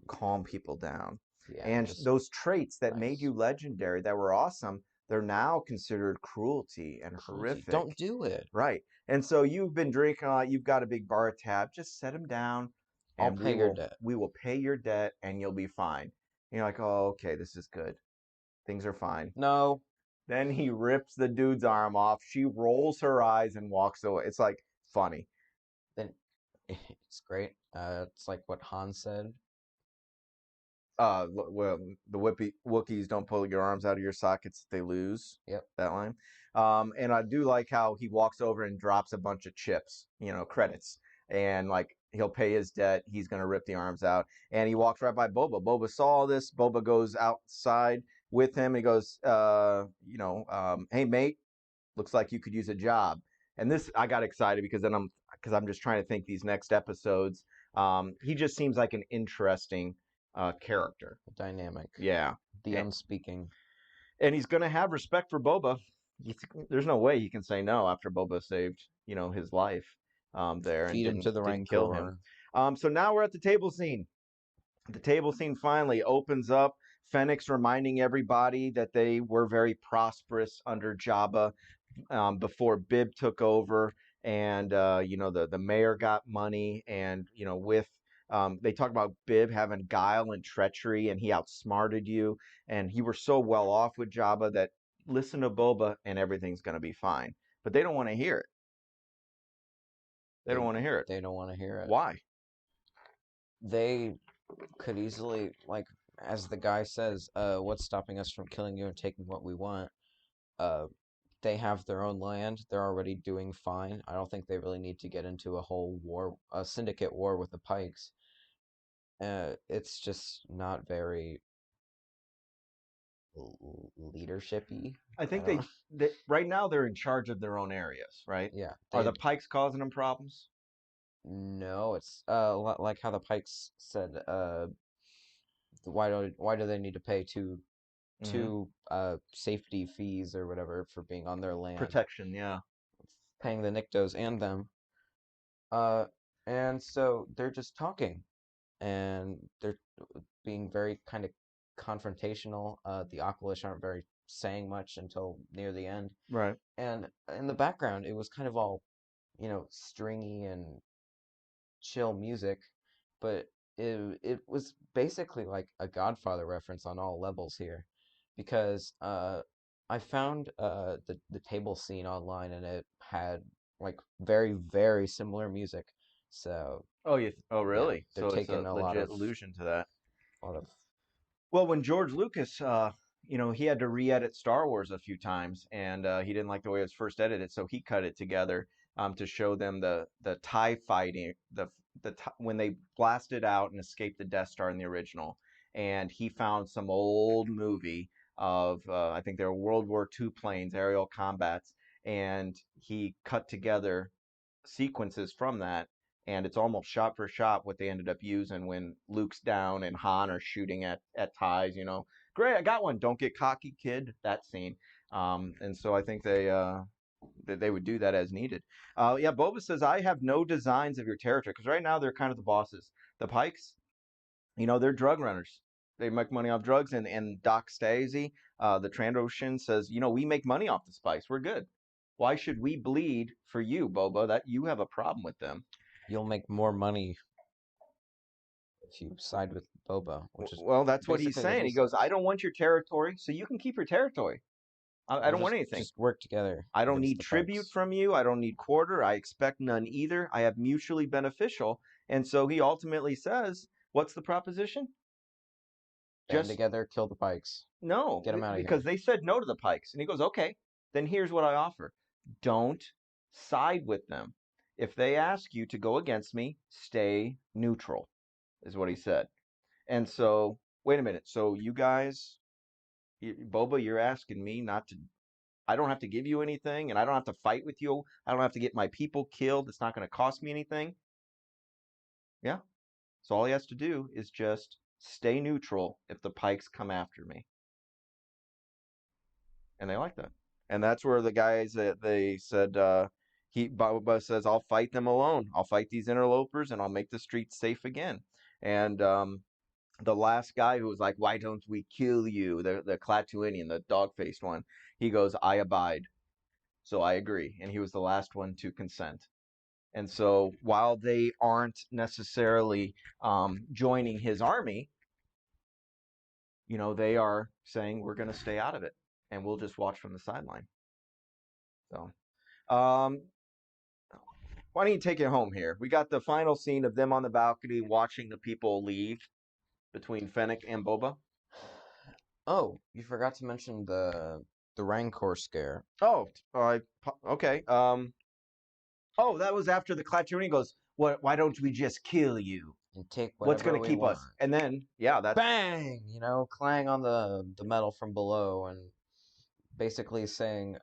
calm people down. Yeah, and those traits that made you legendary, that were awesome, they're now considered cruelty and horrific. Don't do it. Right. And so you've been drinking a lot. You've got a big bar tab. Just set him down. I'll pay your debt. We will pay your debt and you'll be fine. And you're like, oh, okay, this is good. Things are fine. No. Then he rips the dude's arm off. She rolls her eyes and walks away. It's like funny. Then it's great. It's like what Han said. Well, the Wookiees don't pull your arms out of your sockets; they lose. Yep, that line. And I do like how he walks over and drops a bunch of chips, credits, and like he'll pay his debt. He's gonna rip the arms out, and he walks right by Boba. Boba saw all this. Boba goes outside with him. And he goes, hey mate, looks like you could use a job. And this, I got excited because I'm just trying to think these next episodes. He just seems like an interesting character. Dynamic. Yeah. The unspeaking. And he's going to have respect for Boba. There's no way he can say no after Boba saved, his life there. Feed and him to the didn't kill him. So now we're at the table scene. The table scene finally opens up. Fennec's reminding everybody that they were very prosperous under Jabba before Bib took over. And, the mayor got money. And, with they talk about Bib having guile and treachery, and he outsmarted you, and he were so well off with Jabba that listen to Boba and everything's going to be fine. But they don't want to hear it. They don't want to hear it. They don't want to hear it. Why? They could easily, like, as the guy says, what's stopping us from killing you and taking what we want? They have their own land. They're already doing fine. I don't think they really need to get into a whole war, a syndicate war with the Pikes. It's just not very leadership-y. I think they right now they're in charge of their own areas, right? Yeah. Are the Pikes causing them problems? No, it's like how the Pikes said. Why do they need to pay two safety fees or whatever for being on their land? Protection, yeah. Paying the Niktos and them. And so they're just talking, and they're being very kind of confrontational. The Aqualish aren't very saying much until near the end. Right. And in the background, it was kind of all, stringy and chill music, but it was basically like a Godfather reference on all levels here, because I found the table scene online, and it had like very, very similar music. So really? Yeah, they're taking a lot legit of allusion to that. A lot of Well, when George Lucas, he had to re-edit Star Wars a few times, and he didn't like the way it was first edited, so he cut it together to show them the TIE fighting, the when they blasted out and escaped the Death Star in the original, and he found some old movie of I think they were World War II planes, aerial combats, and he cut together sequences from that, and it's almost shot for shot what they ended up using when Luke's down and Han are shooting at ties. Great, I got one. Don't get cocky, kid. That scene. And so I think they would do that as needed. Yeah, Boba says I have no designs of your territory because right now they're kind of the bosses. The Pikes, they're drug runners. They make money off drugs, and Doc Stacey, the Trandoshan, says, we make money off the Spice. We're good. Why should we bleed for you, Boba? That you have a problem with them. You'll make more money if you side with Boba, which is Well, that's what he's basically what saying. he He goes, says. I don't want your territory, so you can keep your territory. I don't want anything. Just work together I don't against need the tribute Pikes. from you. I don't need quarter. I expect none either. I have mutually beneficial. And so he ultimately says, what's the proposition? Band together, kill the Pikes. No, Get them out of because here. they said no to the Pikes. And he goes, okay, then here's what I offer. Don't side with them. If they ask you to go against me, stay neutral, is what he said. And so, wait a minute. So you guys, Boba, you're asking me not to, I don't have to give you anything, and I don't have to fight with you. I don't have to get my people killed. It's not going to cost me anything. Yeah. So all he has to do is just stay neutral if the Pikes come after me. And they like that. And that's where the guys that they said Boba says, I'll fight them alone. I'll fight these interlopers and I'll make the streets safe again. And the last guy who was like, why don't we kill you? The Klatooinian, the dog-faced one. He goes, I abide. So I agree. And he was the last one to consent. And so while they aren't necessarily joining his army, they are saying we're going to stay out of it and we'll just watch from the sideline. So, why don't you take it home here? We got the final scene of them on the balcony watching the people leave between Fennec and Boba. Oh, you forgot to mention the Rancor scare. Oh, okay. Oh, that was after the Klatooinian goes, "What? Why don't we just kill you? And take What's whatever going to we keep want. us?" And then, yeah, that's Bang! Clang on the metal from below and basically saying,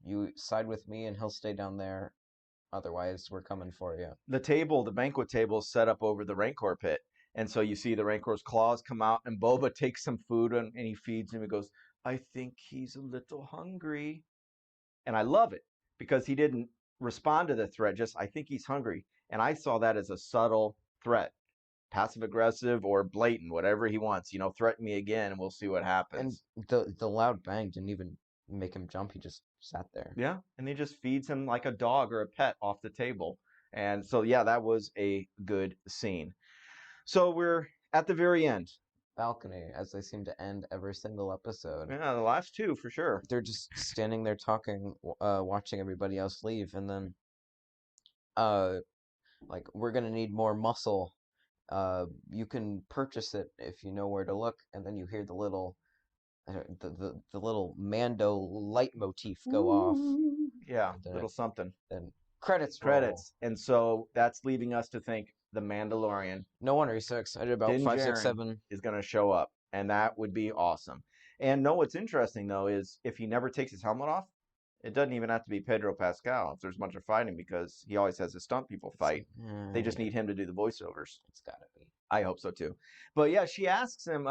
you side with me and he'll stay down there. Otherwise, we're coming for you. the banquet table is set up over the Rancor pit. And so you see the Rancor's claws come out, and Boba takes some food and he feeds him. He goes, I think he's a little hungry. And I love it because he didn't respond to the threat, just, I think he's hungry. And I saw that as a subtle threat, passive aggressive or blatant, whatever he wants. Threaten me again and we'll see what happens. And the loud bang didn't even make him jump. He just sat there. Yeah, and he just feeds him like a dog or a pet off the table. And so, yeah, that was a good scene. So we're at the very end. Balcony, as they seem to end every single episode. Yeah, the last two for sure. They're just standing there talking, watching everybody else leave, and then, like, we're gonna need more muscle. You can purchase it if you know where to look, and then you hear the little Mando leitmotif go off. Yeah, little something. Then credits. And so that's leaving us to think the Mandalorian. No wonder he's so excited about Din 5, Djarin 6, 7 is going to show up, and that would be awesome. And no, what's interesting though is if he never takes his helmet off, it doesn't even have to be Pedro Pascal if there's a bunch of fighting because he always has his stunt people fight. They just need him to do the voiceovers. It's gotta be. I hope so too. But yeah, she asks him.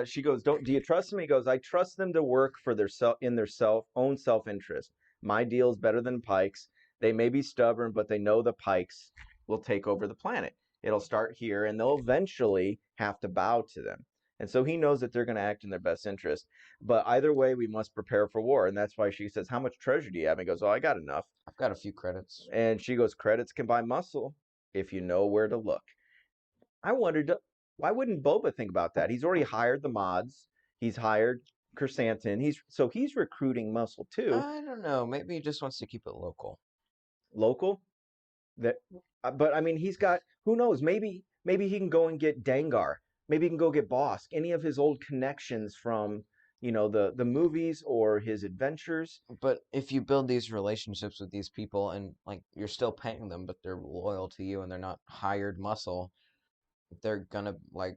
She goes, do you trust him?" He goes, "I trust them to work for their own self-interest. My deal's better than Pike's. They may be stubborn, but they know the Pikes will take over the planet. It'll start here, and they'll eventually have to bow to them. And so he knows that they're going to act in their best interest. But either way, we must prepare for war." And that's why she says, "How much treasure do you have?" And he goes, "Oh, I got enough." I've got a few credits. And she goes, "Credits can buy muscle if you know where to look." I wondered, why wouldn't Boba think about that? He's already hired the mods. He's hired Chrysanthemum. He's recruiting muscle too. I don't know. Maybe he just wants to keep it local. Local? But I mean, he's got, who knows? Maybe he can go and get Dengar. Maybe he can go get Bosk. Any of his old connections from the movies or his adventures. But if you build these relationships with these people and like you're still paying them, but they're loyal to you and they're not hired muscle, they're gonna like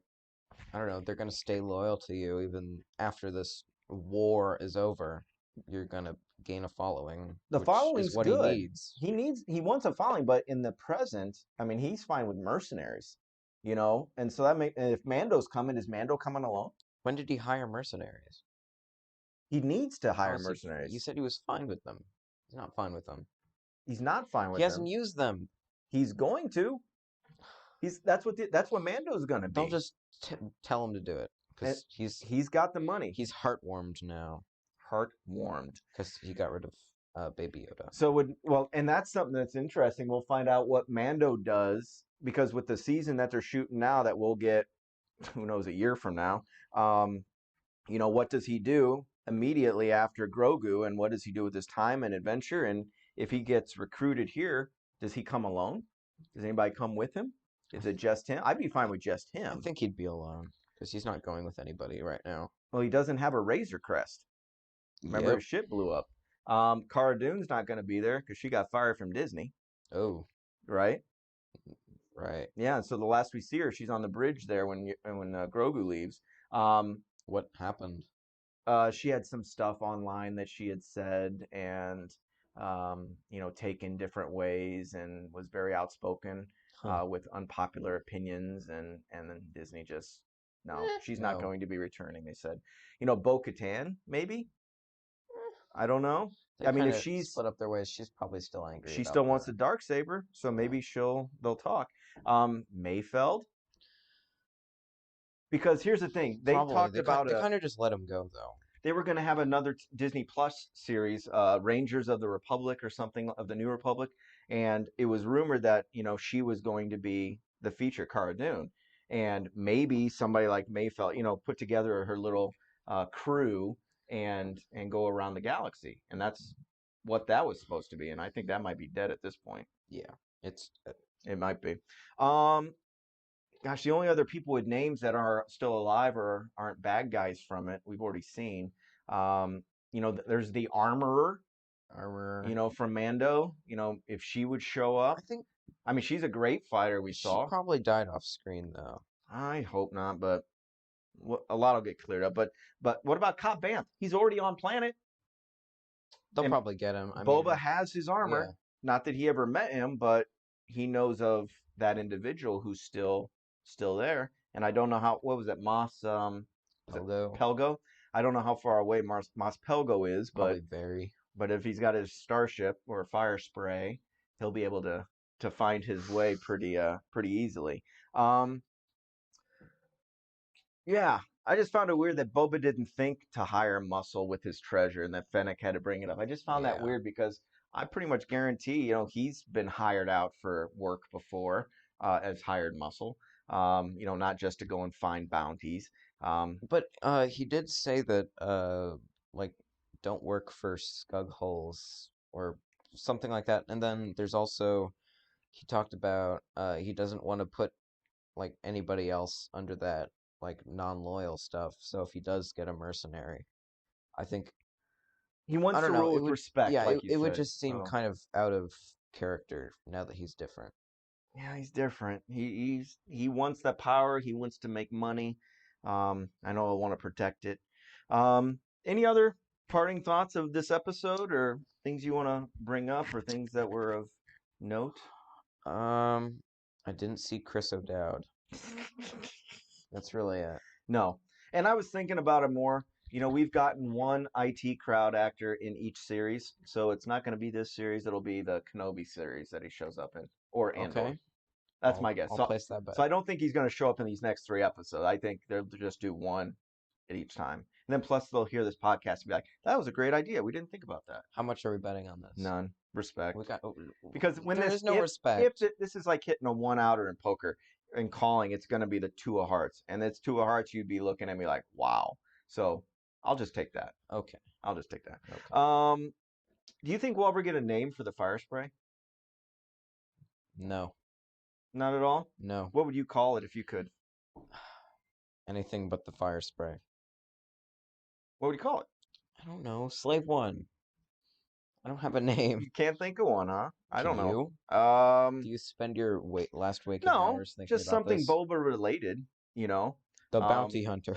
I don't know, they're gonna stay loyal to you even after this war is over. You're gonna gain a following, The which is following's what he good. needs. He wants a following, but in the present, I mean, he's fine with mercenaries, and so and if Mando's coming, is Mando coming along? When did he hire mercenaries? He needs to How hire is he? You mercenaries. said he was fine with them. He's not fine with them. He's not fine He with hasn't them. used them. He's going to. That's what Mando's going to They'll be. just tell him to do it And because he's got the money. he's heartwarmed now Heart warmed. because he got rid of Baby Yoda. So and that's something that's interesting. We'll find out what Mando does because with the season that they're shooting now, that we'll get, who knows, a year from now. What does he do immediately after Grogu, and what does he do with his time and adventure? And if he gets recruited here, does he come alone? Does anybody come with him? Is it just him? I'd be fine with just I him. think he'd be alone because he's not going with anybody right now. Well, he doesn't have a Razor Crest. Remember Yep. his ship blew up. Cara Dune's not going to be there because she got fired from Disney, Oh, right? right. Yeah, and so the last we see her, she's on the bridge there when Grogu leaves. Um, What happened? she had some stuff online that she had said and taken different ways and was very outspoken Huh. with unpopular opinions and then Disney just no, she's not No. going to be returning. They said, Bo-Katan maybe. I don't know. They I mean, kind if of split up their ways. She's probably still angry she about still wants that. the dark saber, so Yeah. maybe they'll talk. Mayfeld, because here's the thing, they Probably. talked They kind about they kind of just let him go though. they were going to have another Disney Plus series, Rangers of the Republic or something of the New Republic, and it was rumored that she was going to be the feature Cara Dune, and maybe somebody like Mayfeld, put together her little crew and go around the galaxy, and that's what that was supposed to be, and I think that might be dead at this point. Yeah. It's It might be. Um, Gosh, the only other people with names that are still alive or aren't bad guys from it, we've already seen. There's the armorer, armor. from Mando. If she would show I up, think I mean, she's a great fighter. We she saw. probably died off screen though. I hope not, but a lot will get cleared up. But what about Cobb Vanth? He's already on planet, They'll and probably get him. I Boba mean, has his yeah. armor. Not that he ever met him, but he knows of that individual who's still there. And I don't know what was it, was it Pogo. Pelgo? I don't know how far away Mos Pelgo is, Probably very. but if he's got his starship or fire spray, he'll be able to find his way pretty easily. Um, yeah, I just found it weird that Boba didn't think to hire Muscle with his treasure and that Fennec had to bring it up. I just found that Yeah. weird because I pretty much guarantee, he's been hired out for work before as hired Muscle, not just to go and find bounties. But he did say that like don't work for scug holes or something like that. And then there's also he talked about he doesn't want to put like anybody else under that like non-loyal stuff. So if he does get a mercenary, I think He I wants don't to know, rule it with would respect, yeah, like you it would said. just seem So kind of out of character now that he's different. yeah, he's different. He wants that power. He wants to make money. I know I want to protect it. Any other parting thoughts of this episode, or things you want to bring up, or things that were of note? I didn't see Chris O'Dowd. That's really it. No. And I was thinking about it more. We've gotten one IT crowd actor in each series, so it's not going to be this series. It'll be the Kenobi series that he shows up in, or Andor. Okay. That's my guess. I'll So, place that bet. so I don't think he's going to show up in these next three episodes. I think they'll just do one at each time. And then plus they'll hear this podcast and be like, that was a great idea. We didn't think about that. How much are we betting on this? None. Respect. We got Because when there this, is no if respect. this is like hitting a one outer in poker and calling, it's going to be the two of hearts. And it's two of hearts, you'd be looking at me like, wow. So I'll just take that. Okay. I'll just take that. Okay. Do you think we'll ever get a name for the fire spray? No. Not at all? No. What would you call it if you could? Anything but the fire spray. What would you call it? I don't know. Slave One. I don't have a name. You can't think of one, huh? I Can don't know. you? Do you spend your last waking No, hours thinking just about something this? Boba related, you know. The Um, Bounty Hunter.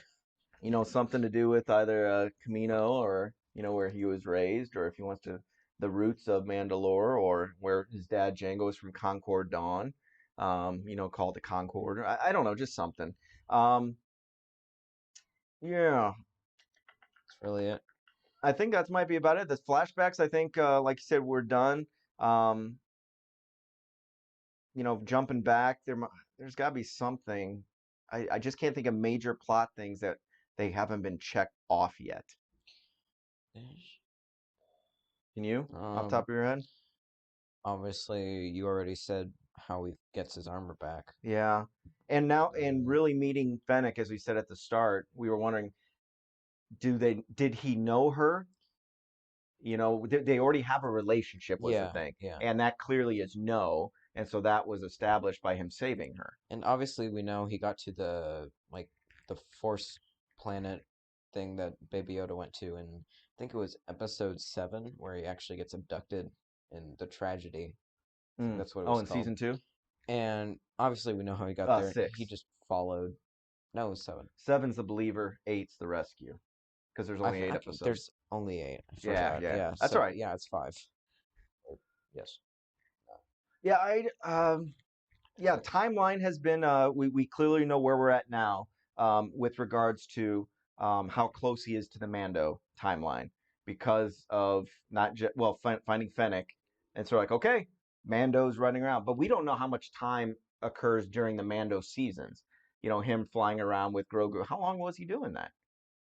Something to do with either Camino or where he was raised, or if he wants to the roots of Mandalore, or where his dad Jango is from Concord Dawn. Called the Concord. I don't know, just something. Um, yeah, That's really it. I think that might be about it. The flashbacks, I think, like you said, we're done. Um, Jumping back, there's got to be something. I just can't think of major plot things that they haven't been checked off yet. Can you, off the top Um, of your head? obviously, you already said how he gets his armor back. Yeah. And Uh, really meeting Fennec, as we said at the start, we were wondering, did he know her? They already have a relationship, was the yeah, thing. yeah. And that clearly is no. And so that was established by him saving her. And obviously, we know he got to the Force planet thing that Baby Yoda went to, and I think it was Episode 7 where he actually gets abducted in the tragedy. I think Mm. that's what it Oh, was in called. season 2? And obviously, we know how he got there. He 6. just followed. No, it was 7. 7's the believer, 8's the rescue. Because there's only 8 episodes. There's only 8. I Yeah, forgot. yeah. Yeah, That's all so right. yeah, it's 5. Yes, Yeah, yeah, 6. timeline has been we clearly know where we're at now with regards to how close he is to the Mando timeline because of not just finding Fennec, and so like okay, Mando's running around, but we don't know how much time occurs during the Mando seasons. Him flying around with Grogu. How long was he doing that?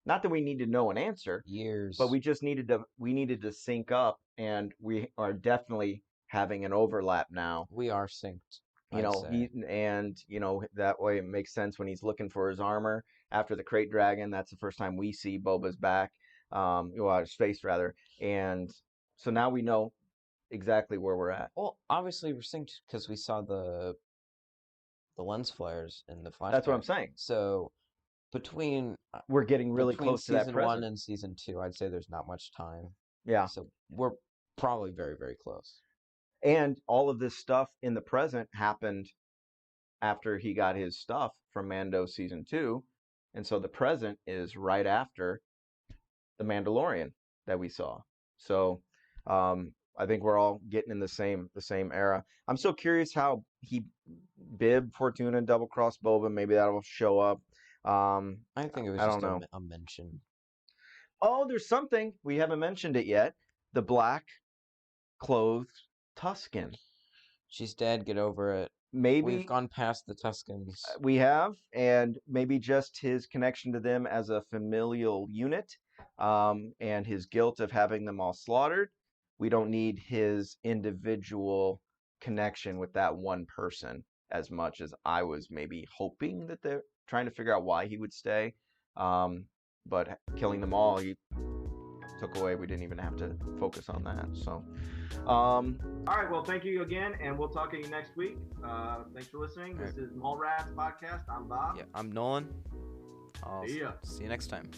Not that we need to know an answer, but Years. we needed to sync up, and we are definitely having an overlap now. We are synced, you I'd know say. he and that way it makes sense when he's looking for his armor after the crate dragon. That's the first time we see Boba's back, his face rather, and so now we know exactly where we're at. Well, obviously we're synced because we saw the lens flares in the That's what flashback. I'm saying. So between We're getting really close to that season 1 present. and season 2, I'd say there's not much time. Yeah. So we're probably very, very close. And all of this stuff in the present happened after he got his stuff from Mando season 2, and so the present is right after the Mandalorian that we saw. So I think we're all getting in the same era. I'm so curious how he Bib Fortuna double cross Boba. Maybe that'll show up. I think it was I just don't know. a mention. Oh, there's something we haven't mentioned it yet. The black clothed Tusken. She's dead. Get over it. We've Maybe gone past the Tuscans. we have, and maybe just his connection to them as a familial unit, and his guilt of having them all slaughtered. We don't need his individual connection with that one person as much as I was maybe hoping that they're trying to figure out why he would stay. But killing them all, he took away. We didn't even have to focus on that. So, all right. Well, thank you again, and we'll talk to you next week. Thanks for listening. This is Mallrats Podcast. I'm Bob. Yeah, I'm Nolan. I'll See ya. see you next time.